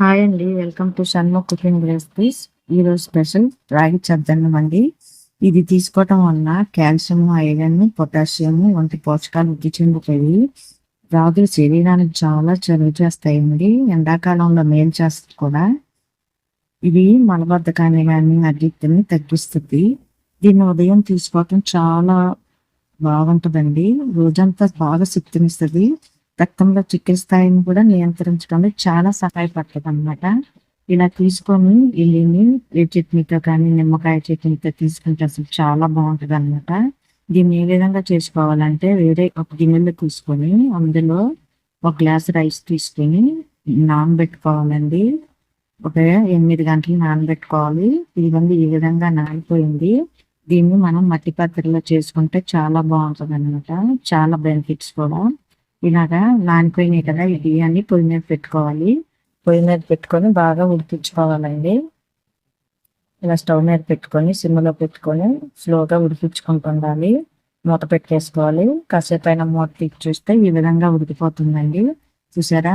Hi అండి. Welcome to Shanmukh cooking recipes. ఈరోజు special రాగి చద్దన్నం అండి. ఇది తీసుకోవటం వలన కాల్షియం, ఐరన్, పొటాషియం వంటి పోషకాలు వృద్ధి చెందుతాయి. రాగులు శరీరానికి చాలా చలువ చేస్తాయండి. ఎండాకాలంలో మేలు చేస్తుంది కూడా. ఇది మలబద్ధకాన్ని కానీ అజీర్తిని తగ్గిస్తుంది. దీన్ని ఉదయం తీసుకోవటం చాలా బాగుంటుందండి. రోజంతా బాగా శక్తినిస్తుంది. రక్తంలో చక్కెర స్థాయిని కూడా నియంత్రించడంలో చాలా సహాయపడుతుంది అనమాట. ఇలా తీసుకొని ఇల్లిని ఏ చట్నీతో కానీ నిమ్మకాయ చట్నీతో తీసుకుంటే అసలు చాలా బాగుంటుంది అనమాట. దీన్ని ఏ విధంగా చేసుకోవాలంటే వేరే ఒక గిన్నెలో తీసుకొని అందులో ఒక గ్లాస్ రైస్ తీసుకొని నానబెట్టుకోవాలండి. ఒక 8 గంటలు నానబెట్టుకోవాలి. ఇదిగోండి ఈ విధంగా నానిపోయింది. దీన్ని మనం మట్టి పాత్రలో చేసుకుంటే చాలా బాగుంటుంది అనమాట. చాలా బెనిఫిట్స్ కూడా. ఇలాగా నానిపోయినాయి కదా, ఈ బియ్యాన్ని పొయ్యి మీద పెట్టుకోవాలి. పొయ్యి మీద పెట్టుకొని బాగా ఉడికించుకోవాలండి. ఇలా స్టవ్ మీద పెట్టుకొని సిమ్లో పెట్టుకొని స్లోగా ఉడికించుకుంటూ ఉండాలి. మూత పెట్టేసుకోవాలి. కాసేపు అయినా మూత తీసి చూస్తే ఈ విధంగా ఉడికిపోతుందండి. చూసారా,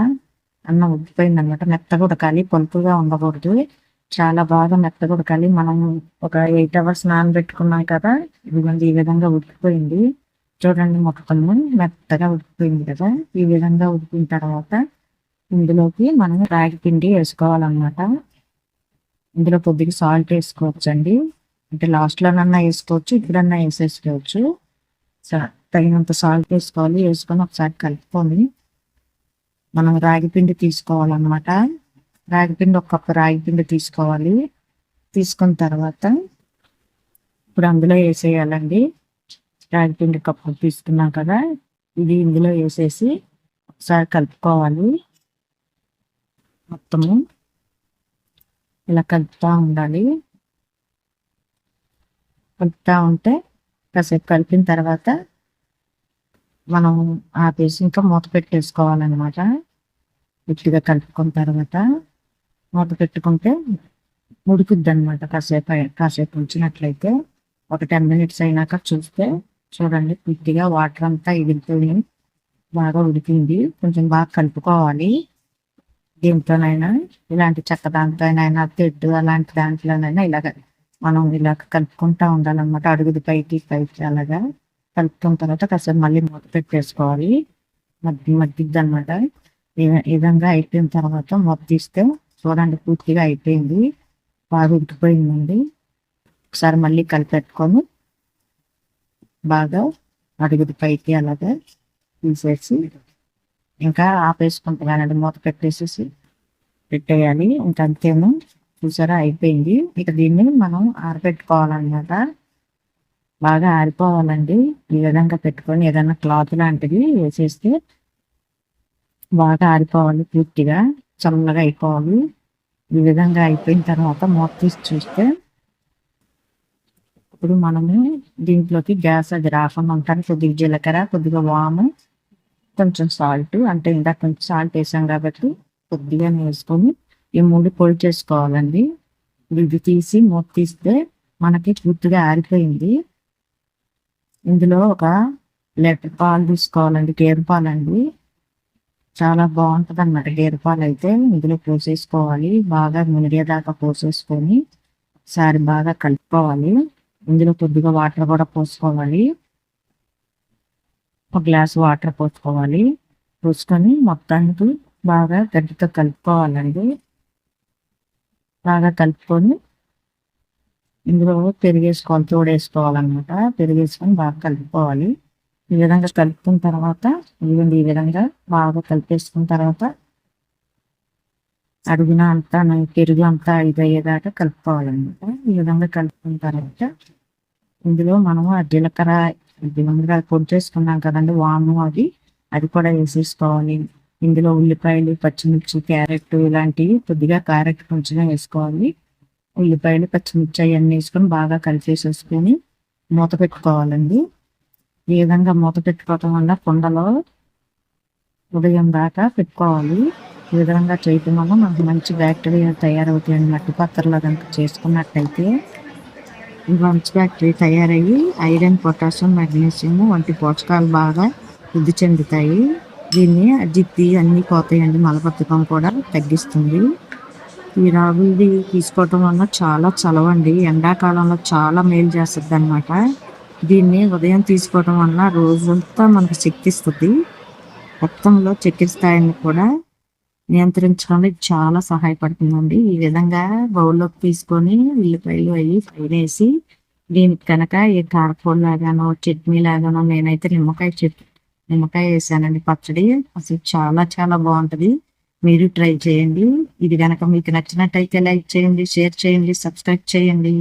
అన్నం ఉడికిపోయింది అనమాట. మెత్తగా ఉడకాలి, పలుపుగా ఉండకూడదు. చాలా బాగా మెత్తగా ఉడకాలి. మనం ఒక 8 అవర్స్ నానబెట్టుకున్నాం కదా, ఇదిగోండి ఈ విధంగా ఉడికిపోయింది. చూడండి, మొక్కలు మెత్తగా ఉడికిపోయింది కదా. ఈ విధంగా ఉడికిన తర్వాత ఇందులోకి మనం రాగి పిండి వేసుకోవాలన్నమాట. ఇందులో కొద్దిగా సాల్ట్ వేసుకోవచ్చండి. అంటే లాస్ట్లోనన్నా వేసుకోవచ్చు, ఇప్పుడన్నా వేసేసుకోవచ్చు. తగినంత సాల్ట్ వేసుకోవాలి. వేసుకొని ఒకసారి కలుపుకొని మనం రాగి పిండి తీసుకోవాలన్నమాట. రాగి పిండి ఒక కప్పు రాగి పిండి తీసుకోవాలి. తీసుకున్న తర్వాత ఇప్పుడు అందులో వేసేయాలండి. రాగి పిండి కప్పు తీసుకున్నాం కదా, ఇది ఇందులో వేసేసి ఒకసారి కలుపుకోవాలి. మొత్తము ఇలా కలుపుతూ ఉండాలి. కలుపుతూ ఉంటే కాసేపు కలిపిన తర్వాత మనం ఆపేసి ఇంకా మూత పెట్టేసుకోవాలన్నమాట. గట్టిగా కలుపుకున్న తర్వాత మూత పెట్టుకుంటే ఉడుకుద్ది అనమాట. కాసేపు ఉంచినట్లయితే ఒక 10 మినిట్స్ అయినాక చూస్తే చూడండి, పూర్తిగా వాటర్ అంతా ఎగిరిపోయి బాగా ఉడికింది. కొంచెం బాగా కలుపుకోవాలి. దేంతోనైనా ఇలాంటి చెక్క దాంతోనైనా తెడ్డు అలాంటి దాంట్లోనైనా మనం ఇలా కలుపుకుంటూ ఉండాలన్నమాట. అడుగుది పైకి అలాగా కలుపుకున్న తర్వాత కాసేపు మళ్ళీ మూత పెట్టేసుకోవాలి. మగ్గిద్ది అనమాట. ఈ విధంగా అయిపోయిన తర్వాత మూత తీస్తే చూడండి, పూర్తిగా అయిపోయింది. బాగా ఉడికిపోయిందండి. ఒకసారి మళ్ళీ కలిపెట్టుకొని బాగా అడుగుది పైకి అలాగా తీసేసి ఇంకా ఆపేసుకుంటున్నానండి. మూత పెట్టేయాలి. ఇంకా అంతేను. చూసారా, అయిపోయింది. ఇక దీన్ని మనం ఆరబెట్టుకోవాలన్నమాట. బాగా ఆరిపోవాలండి. ఈ విధంగా పెట్టుకొని ఏదైనా క్లాత్ లాంటిది వేసేస్తే బాగా ఆరిపోవాలి. పూర్తిగా చల్లగా అయిపోవాలి. ఈ విధంగా అయిపోయిన తర్వాత మూత తీసి చూస్తే ఇప్పుడు మనము దీంట్లోకి గ్యాస్ అది రాకుండా ఉంటాను కొద్దిగా జీలకర్ర, కొద్దిగా వాము, కొంచెం సాల్ట్, అంటే ఇందాక కొంచెం సాల్ట్ వేసాం కాబట్టి కొద్దిగా వేసుకొని ఈ 3 పొడి చేసుకోవాలండి. ఇది తీసి మూత తీస్తే మనకి పూర్తిగా ఆరిపోయింది. ఇందులో ఒక లీటర్ పాలు తీసుకోవాలండి. గేదె పాలండి. చాలా బాగుంటుంది అన్నమాట. గేదె పాలు అయితే ఇందులో పోసేసుకోవాలి. బాగా మునిగేదాకా పోసేసుకొని ఒకసారి బాగా కలుపుకోవాలి. ఇందులో కొద్దిగా వాటర్ కూడా పోసుకోవాలి. ఒక గ్లాస్ వాటర్ పోసుకోవాలి. పోసుకొని మొత్తానికి బాగా గడ్డితో కలుపుకోవాలండి. బాగా కలుపుకొని ఇందులో పెరిగేసుకోవాలి, తోడేసుకోవాలన్నమాట. పెరిగేసుకొని బాగా కలుపుకోవాలి. ఈ విధంగా కలుపుకున్న తర్వాత ఈ విధంగా బాగా కలిపేసుకున్న తర్వాత అడుగున అంతా పెరుగు అంతా ఇదయ్యేదాకా కలుపుకోవాలన్నమాట. ఈ విధంగా కలుపుకున్న తర్వాత ఇందులో మనము ఆ జీలకర్ర పొడి చేసుకున్నాం కదండి, వాము, అది కూడా వేసేసుకోవాలి. ఇందులో ఉల్లిపాయలు, పచ్చిమిర్చి, క్యారెట్ ఇలాంటివి కొద్దిగా క్యారెట్ కొంచెం వేసుకోవాలి. ఉల్లిపాయలు, పచ్చిమిర్చి అవన్నీ వేసుకొని బాగా కలిపేసేసుకొని మూత పెట్టుకోవాలండి. ఈ విధంగా మూత పెట్టుకోవటం వల్ల కుండలో ఉదయం దాకా పెట్టుకోవాలి. ఈ విధంగా చేయటం వల్ల మనకు మంచి బ్యాక్టీరియా తయారవుతాయండి. మట్టి పాత్రలో కనుక చేసుకున్నట్టయితే మంచి బ్యాక్టీరియా తయారయ్యి ఐరన్, పొటాషియం, మెగ్నీషియం వంటి పోషకాలు బాగా వృద్ధి చెందుతాయి. దీన్ని అజీర్తి అన్నీ పోతాయండి. మలబద్ధకం కూడా తగ్గిస్తుంది. ఈ రాగులది తీసుకోవటం వల్ల చాలా చలవండి. ఎండాకాలంలో చాలా మేలు చేస్తుంది అనమాట. దీన్ని ఉదయం తీసుకోవటం వల్ల రోజంతా మనకు శక్తి ఇస్తుంది. రక్తంలో చక్కెర స్థాయిని కూడా నియంత్రించడానికి చాలా సహాయపడుతుందండి. ఈ విధంగా బౌల్లోకి తీసుకొని ఉల్లిపాయలు అవి పైన వేసి దీనికి కనుక ఏ కారపొడి లాగానో చట్నీ లాగానో నేనైతే నిమ్మకాయ వేసానండి పచ్చడి. అసలు చాలా చాలా బాగుంటది. మీరు ట్రై చేయండి. ఇది కనుక మీకు నచ్చినట్టయితే లైక్ చేయండి, షేర్ చేయండి, సబ్స్క్రైబ్ చేయండి.